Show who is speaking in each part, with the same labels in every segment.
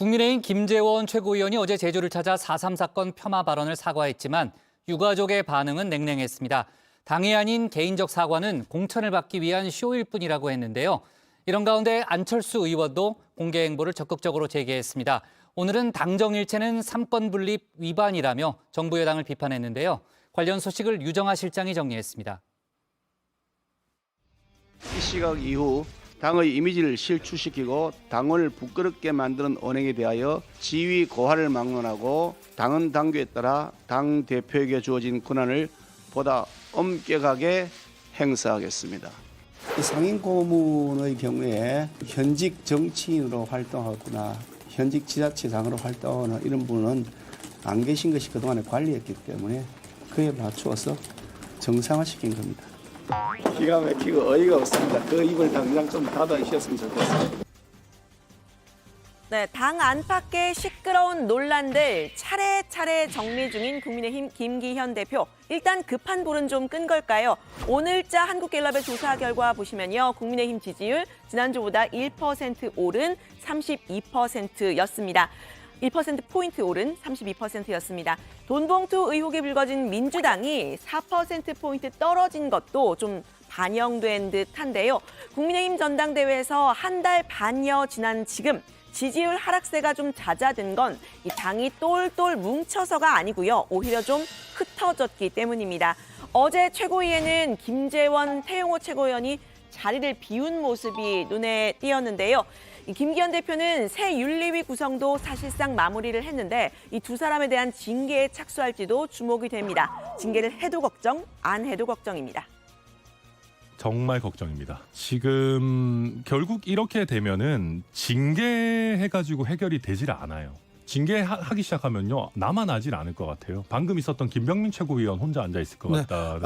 Speaker 1: 국민의힘 김재원 최고위원이 어제 제주를 찾아 4.3 사건 폄하 발언을 사과했지만 유가족의 반응은 냉랭했습니다. 당이 아닌 개인적 사과는 공천을 받기 위한 쇼일 뿐이라고 했는데요. 이런 가운데 안철수 의원도 공개 행보를 적극적으로 재개했습니다. 오늘은 당정일체는 삼권 분립 위반이라며 정부 여당을 비판했는데요. 관련 소식을 유정아 실장이 정리했습니다.
Speaker 2: 이 시각 이후 당의 이미지를 실추시키고 당을 부끄럽게 만드는 언행에 대하여 지위 고하를 막론하고 당은 당규에 따라 당 대표에게 주어진 권한을 보다 엄격하게 행사하겠습니다.
Speaker 3: 상임 고문의 경우에 현직 정치인으로 활동하거나 현직 지자체장으로 활동하는 이런 분은 안 계신 것이 그동안에 관리였기 때문에 그에 맞추어서 정상화시킨 겁니다.
Speaker 2: 기가 막히고 어이가 없습니다. 그 입을 당장 좀 닫아주셨으면 좋겠습니다.
Speaker 4: 네, 당 안팎의 시끄러운 논란들 차례차례 정리 중인 국민의힘 김기현 대표. 일단 급한 불은 좀 끈 걸까요? 오늘자 한국갤럽의 조사 결과 보시면요. 국민의힘 지지율 지난주보다 1% 오른 32%였습니다. 1%포인트 오른 32%였습니다. 돈봉투 의혹이 불거진 민주당이 4%포인트 떨어진 것도 좀 반영된 듯한데요. 국민의힘 전당대회에서 한 달 반여 지난 지금 지지율 하락세가 좀 잦아든 건 이 당이 똘똘 뭉쳐서가 아니고요. 오히려 좀 흩어졌기 때문입니다. 어제 최고위에는 김재원, 태용호 최고위원이 자리를 비운 모습이 눈에 띄었는데요. 김기현 대표는 새 윤리위 구성도 사실상 마무리를 했는데 이 두 사람에 대한 징계에 착수할지도 주목이 됩니다. 징계를 해도 걱정, 안 해도 걱정입니다.
Speaker 5: 정말 걱정입니다. 지금 결국 이렇게 되면은 징계해가지고 해결이 되질 않아요. 징계하기 시작하면요. 남아나질 않을 것 같아요. 방금 있었던 김병민 최고위원 혼자 앉아있을 것 같다.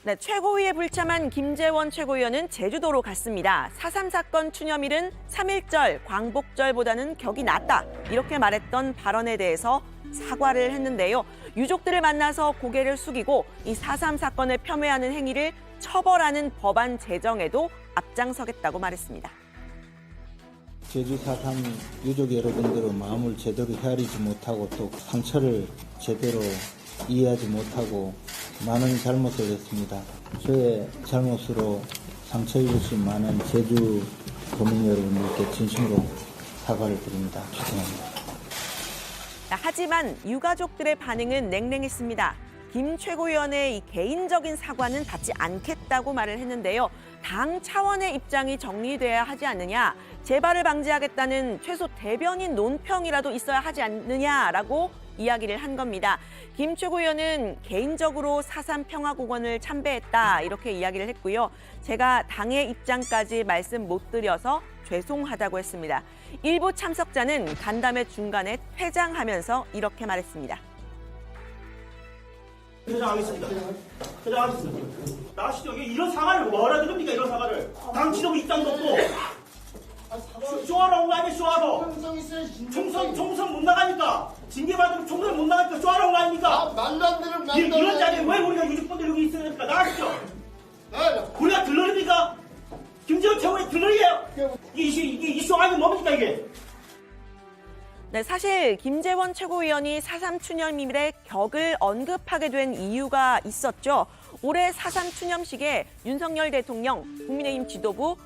Speaker 4: 네, 최고위에 불참한 김재원 최고위원은 제주도로 갔습니다. 4.3 사건 추념일은 3.1절, 광복절보다는 격이 낮다. 이렇게 말했던 발언에 대해서 사과를 했는데요. 유족들을 만나서 고개를 숙이고 이 4.3 사건을 폄훼하는 행위를 처벌하는 법안 제정에도 앞장서겠다고 말했습니다.
Speaker 6: 제주 4.3 유족 여러분들의 마음을 제대로 헤아리지 못하고 또 상처를 제대로 이해하지 못하고 많은 잘못을 했습니다. 저의 잘못으로 상처 입으신 많은 제주 도민 여러분들께 진심으로 사과를 드립니다. 죄송합니다.
Speaker 4: 하지만 유가족들의 반응은 냉랭했습니다. 김 최고위원의 이 개인적인 사과는 받지 않겠다고 말을 했는데요. 당 차원의 입장이 정리돼야 하지 않느냐, 재발을 방지하겠다는 최소 대변인 논평이라도 있어야 하지 않느냐라고 이야기를 한 겁니다. 김 최고위원은 개인적으로 4.3 평화공원을 참배했다 이렇게 이야기를 했고요. 제가 당의 입장까지 말씀 못 드려서 죄송하다고 했습니다. 일부 참석자는 간담회 중간에 퇴장하면서 이렇게 말했습니다.
Speaker 7: 퇴장하겠습니다. 퇴장하겠습니다. 나시죠. 이런 사과를 뭐라 그럽니까? 이런 사과를. 당 지도부 입장도 없고. 쇼하러 온 거 아니에요? 쇼하러. 총선 못 나가니까. 징계받으면 총선 못 나가니까 쇼하러 온 거 아닙니까?
Speaker 8: 말도 안 되는 말도 안 되는.
Speaker 7: 이런 자리에 왜 우리가 유족분들 여기 있으니까 나가시죠. 우리가 들러리입니까? 김재원 최고의 들러리예요. 이 쇼 아니 뭡니까 이게?
Speaker 4: 네, 사실 김재원 최고위원이 4.3 추념일에 격을 언급하게 된 이유가 있었죠. 올해 4.3 추념식에 윤석열 대통령, 국민의힘 지도부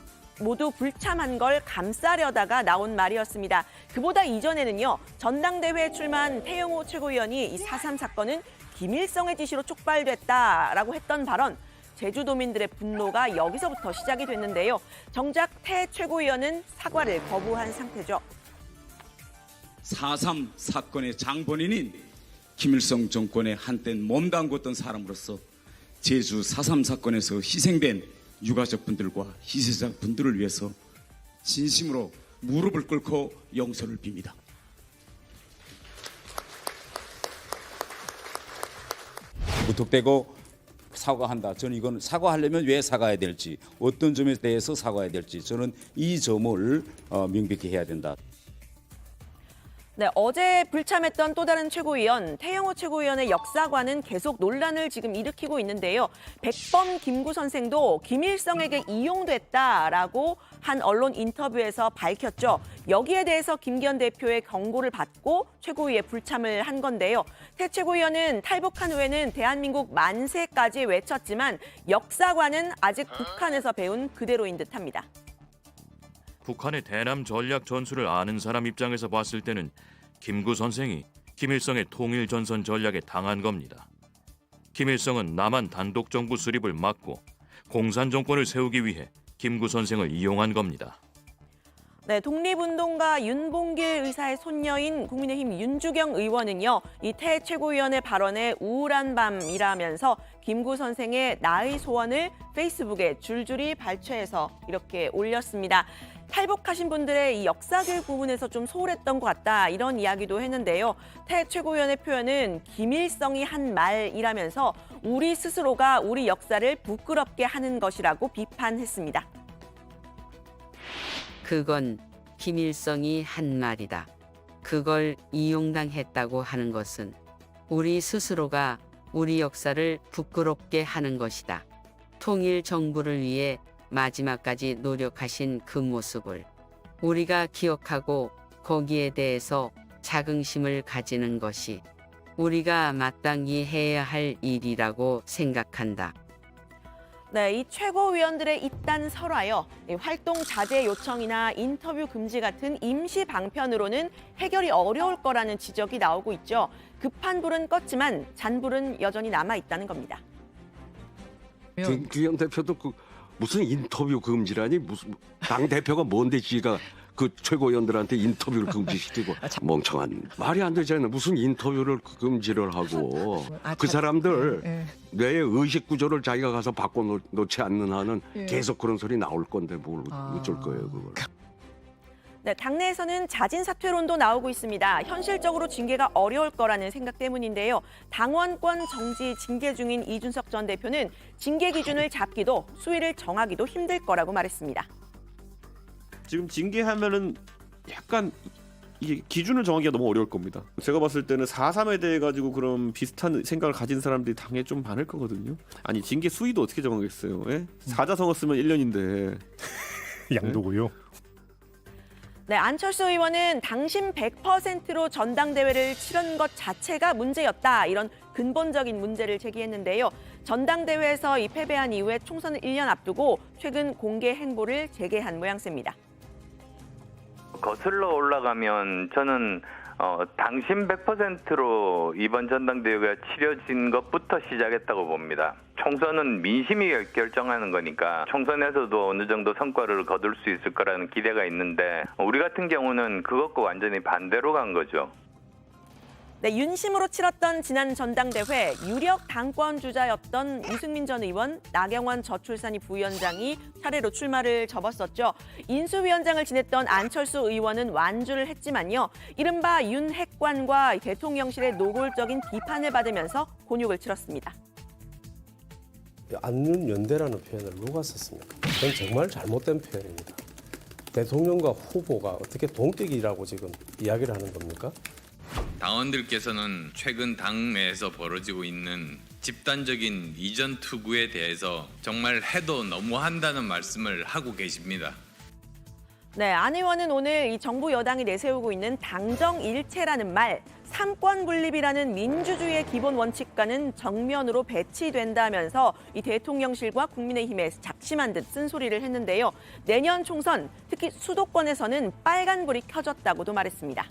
Speaker 4: 모두 불참한 걸 감싸려다가 나온 말이었습니다. 그보다 이전에는요. 전당대회에 출마한 태용호 최고위원이 이 4.3 사건은 김일성의 지시로 촉발됐다라고 했던 발언. 제주도민들의 분노가 여기서부터 시작이 됐는데요. 정작 태 최고위원은 사과를 거부한 상태죠.
Speaker 9: 4.3 사건의 장본인인 김일성 정권에 한때 몸담궜던 사람으로서 제주 4.3 사건에서 희생된 유가족분들과 희생자분들을 위해서 진심으로 무릎을 꿇고 용서를 빕니다. 무턱대고 사과한다. 저는 이건 사과하려면 왜 사과해야 될지, 어떤 점에 대해서 사과해야 될지 저는 이 점을 명백히 해야 된다.
Speaker 4: 네, 어제 불참했던 또 다른 최고위원 태영호 최고위원의 역사관은 계속 논란을 지금 일으키고 있는데요. 백범 김구 선생도 김일성에게 이용됐다라고 한 언론 인터뷰에서 밝혔죠. 여기에 대해서 김기현 대표의 경고를 받고 최고위에 불참을 한 건데요. 태 최고위원은 탈북한 후에는 대한민국 만세까지 외쳤지만 역사관은 아직 북한에서 배운 그대로인 듯합니다.
Speaker 8: 북한의 대남 전략 전술을 아는 사람 입장에서 봤을 때는 김구 선생이 김일성의 통일 전선 전략에 당한 겁니다. 김일성은 남한 단독 정부 수립을 막고 공산 정권을 세우기 위해 김구 선생을 이용한 겁니다.
Speaker 4: 네, 독립운동가 윤봉길 의사의 손녀인 국민의힘 윤주경 의원은요, 이 태 최고위원의 발언에 우울한 밤이라면서 김구 선생의 나의 소원을 페이스북에 줄줄이 발췌해서 이렇게 올렸습니다. 탈북하신 분들의 이 역사교육 부분에서 좀 소홀했던 것 같다, 이런 이야기도 했는데요. 태 최고위원의 표현은 김일성이 한 말이라면서 우리 스스로가 우리 역사를 부끄럽게 하는 것이라고 비판했습니다.
Speaker 10: 그건 김일성이 한 말이다. 그걸 이용당했다고 하는 것은 우리 스스로가 우리 역사를 부끄럽게 하는 것이다. 통일 정부를 위해 마지막까지 노력하신 그 모습을 우리가 기억하고 거기에 대해서 자긍심을 가지는 것이 우리가 마땅히 해야 할 일이라고 생각한다.
Speaker 4: 네, 이 최고위원들의 이딴 설화요, 활동 자제 요청이나 인터뷰 금지 같은 임시 방편으로는 해결이 어려울 거라는 지적이 나오고 있죠. 급한 불은 껐지만 잔불은 여전히 남아 있다는 겁니다.
Speaker 11: 김기현 대표도 무슨 인터뷰 금지라니, 무슨 당 대표가 뭔데 지가 그 최고위원들한테 인터뷰를 금지시키고, 멍청한 말이 안 되잖아요. 무슨 인터뷰를 금지를 하고, 그 사람들 뇌의 의식 구조를 자기가 가서 바꿔놓지 않는 한은 계속 그런 소리 나올 건데 뭘 어쩔 거예요, 그걸.
Speaker 4: 네, 당내에서는 자진 사퇴론도 나오고 있습니다. 현실적으로 징계가 어려울 거라는 생각 때문인데요. 당원권 정지 징계 중인 이준석 전 대표는 징계 기준을 잡기도 수위를 정하기도 힘들 거라고 말했습니다.
Speaker 12: 지금 징계하면은 약간 이게 기준을 정하기가 너무 어려울 겁니다. 제가 봤을 때는 4.3에 대해 가지고 그런 비슷한 생각을 가진 사람들이 당에 좀 많을 거거든요. 아니 징계 수위도 어떻게 정하겠어요? 예? 사자성어 쓰면 1년인데
Speaker 5: 양도고요.
Speaker 4: 네, 안철수 의원은 당심 100%로 전당대회를 치른 것 자체가 문제였다, 이런 근본적인 문제를 제기했는데요. 전당대회에서 이 패배한 이후에 총선을 1년 앞두고 최근 공개 행보를 재개한 모양새입니다.
Speaker 13: 거슬러 올라가면 저는 당심 100%로 이번 전당대회가 치러진 것부터 시작했다고 봅니다. 총선은 민심이 결정하는 거니까 총선에서도 어느 정도 성과를 거둘 수 있을 거라는 기대가 있는데 우리 같은 경우는 그것과 완전히 반대로 간 거죠.
Speaker 4: 네, 윤심으로 치렀던 지난 전당대회 유력 당권 주자였던 유승민 전 의원, 나경원 저출산이 부위원장이 차례로 출마를 접었었죠. 인수위원장을 지냈던 안철수 의원은 완주를 했지만요. 이른바 윤핵관과 대통령실의 노골적인 비판을 받으면서 곤욕을 치렀습니다.
Speaker 14: 안윤연대라는 표현을 누가 썼습니까? 그건 정말 잘못된 표현입니다. 대통령과 후보가 어떻게 동격이라고 지금 이야기를 하는 겁니까?
Speaker 15: 당원들께서는 최근 당내에서 벌어지고 있는 집단적인 이전 투구에 대해서 정말 해도 너무한다는 말씀을 하고 계십니다.
Speaker 4: 네, 안 의원은 오늘 이 정부 여당이 내세우고 있는 당정일체라는 말, 삼권 분립이라는 민주주의의 기본 원칙과는 정면으로 배치된다면서 이 대통령실과 국민의힘에 작심한 듯 쓴소리를 했는데요. 내년 총선, 특히 수도권에서는 빨간불이 켜졌다고도 말했습니다.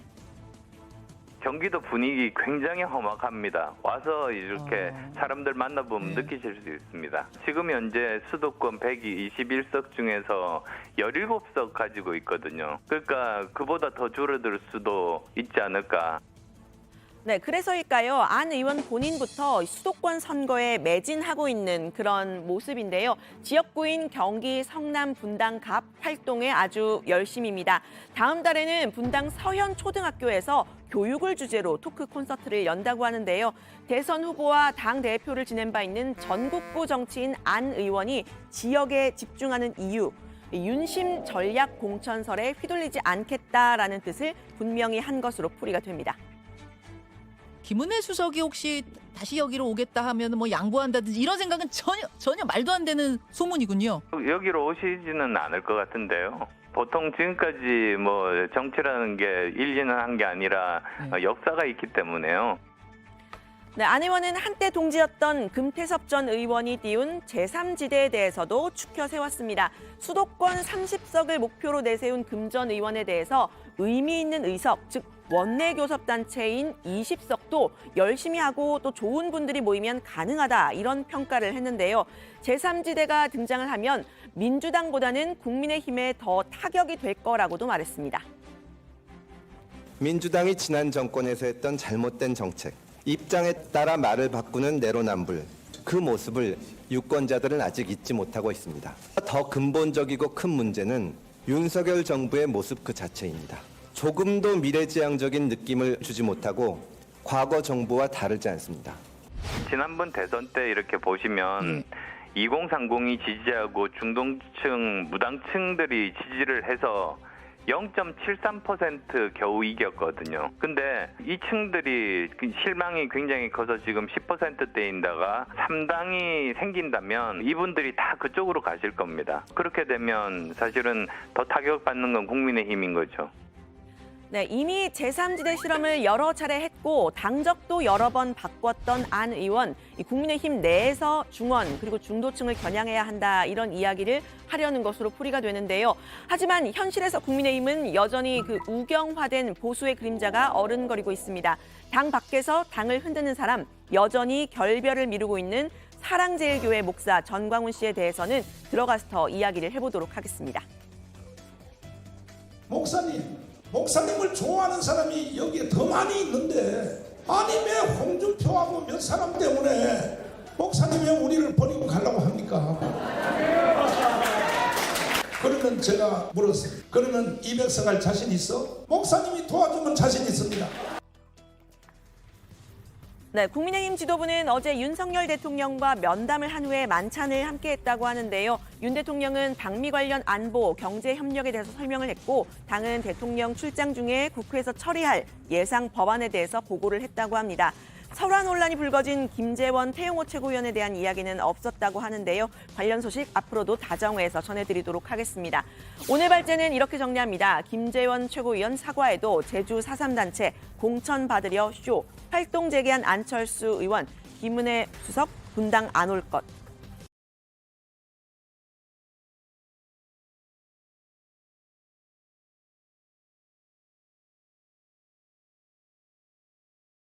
Speaker 13: 경기도 분위기 굉장히 험악합니다. 와서 이렇게 사람들 만나보면 느끼실 수 있습니다. 지금 현재 수도권 121석 중에서 17석 가지고 있거든요. 그러니까 그보다 더 줄어들 수도 있지 않을까.
Speaker 4: 네, 그래서일까요? 안 의원 본인부터 수도권 선거에 매진하고 있는 그런 모습인데요. 지역구인 경기 성남 분당 갑 활동에 아주 열심입니다. 다음 달에는 분당 서현 초등학교에서 교육을 주제로 토크 콘서트를 연다고 하는데요. 대선 후보와 당 대표를 지낸 바 있는 전국구 정치인 안 의원이 지역에 집중하는 이유, 윤심 전략 공천설에 휘둘리지 않겠다라는 뜻을 분명히 한 것으로 풀이가 됩니다.
Speaker 16: 김은혜 수석이 혹시 다시 여기로 오겠다 하면 뭐 양보한다든지 이런 생각은 전혀 말도 안 되는 소문이군요.
Speaker 13: 여기로 오시지는 않을 것 같은데요. 보통 지금까지 뭐 정치라는 게 1, 2년 한 게 아니라 역사가 있기 때문에요.
Speaker 4: 네, 안 의원은 한때 동지였던 금태섭 전 의원이 띄운 제3지대에 대해서도 추켜 세웠습니다. 수도권 30석을 목표로 내세운 금 전 의원에 대해서 의미 있는 의석, 즉 원내 교섭단체인 20석도 열심히 하고 또 좋은 분들이 모이면 가능하다 이런 평가를 했는데요. 제3지대가 등장을 하면 민주당보다는 국민의힘에 더 타격이 될 거라고도 말했습니다.
Speaker 17: 민주당이 지난 정권에서 했던 잘못된 정책, 입장에 따라 말을 바꾸는 내로남불, 그 모습을 유권자들은 아직 잊지 못하고 있습니다. 더 근본적이고 큰 문제는 윤석열 정부의 모습 그 자체입니다. 조금도 미래지향적인 느낌을 주지 못하고 과거 정부와 다르지 않습니다.
Speaker 13: 지난번 대선 때 이렇게 보시면 2030이 지지하고 중동층, 무당층들이 지지를 해서 0.73% 겨우 이겼거든요. 근데 이 층들이 실망이 굉장히 커서 지금 10%대인다가 3당이 생긴다면 이분들이 다 그쪽으로 가실 겁니다. 그렇게 되면 사실은 더 타격받는 건 국민의힘인 거죠.
Speaker 4: 네, 이미 제3지대 실험을 여러 차례 했고 당적도 여러 번 바꿨던 안 의원, 이 국민의힘 내에서 중원 그리고 중도층을 겨냥해야 한다 이런 이야기를 하려는 것으로 풀이가 되는데요. 하지만 현실에서 국민의힘은 여전히 그 우경화된 보수의 그림자가 어른거리고 있습니다. 당 밖에서 당을 흔드는 사람, 여전히 결별을 미루고 있는 사랑제일교회 목사 전광훈 씨에 대해서는 들어가서 더 이야기를 해보도록 하겠습니다.
Speaker 18: 목사님을 좋아하는 사람이 여기에 더 많이 있는데 아니 왜 홍준표하고 몇 사람 때문에 목사님 왜 우리를 버리고 가려고 합니까? 그러면 제가 물었어요. 그러면 200석 할 자신 있어? 목사님이 도와주면 자신 있습니다.
Speaker 4: 네, 국민의힘 지도부는 어제 윤석열 대통령과 면담을 한 후에 만찬을 함께했다고 하는데요. 윤 대통령은 방미 관련 안보, 경제 협력에 대해서 설명을 했고 당은 대통령 출장 중에 국회에서 처리할 예상 법안에 대해서 보고를 했다고 합니다. 설화 논란이 불거진 김재원 태영호 최고위원에 대한 이야기는 없었다고 하는데요. 관련 소식 앞으로도 다정회에서 전해드리도록 하겠습니다. 오늘 발제는 이렇게 정리합니다. 김재원 최고위원 사과에도 제주 4.3단체 공천 받으려 쇼, 활동 재개한 안철수 의원, 김은혜 수석 분당 안 올 것.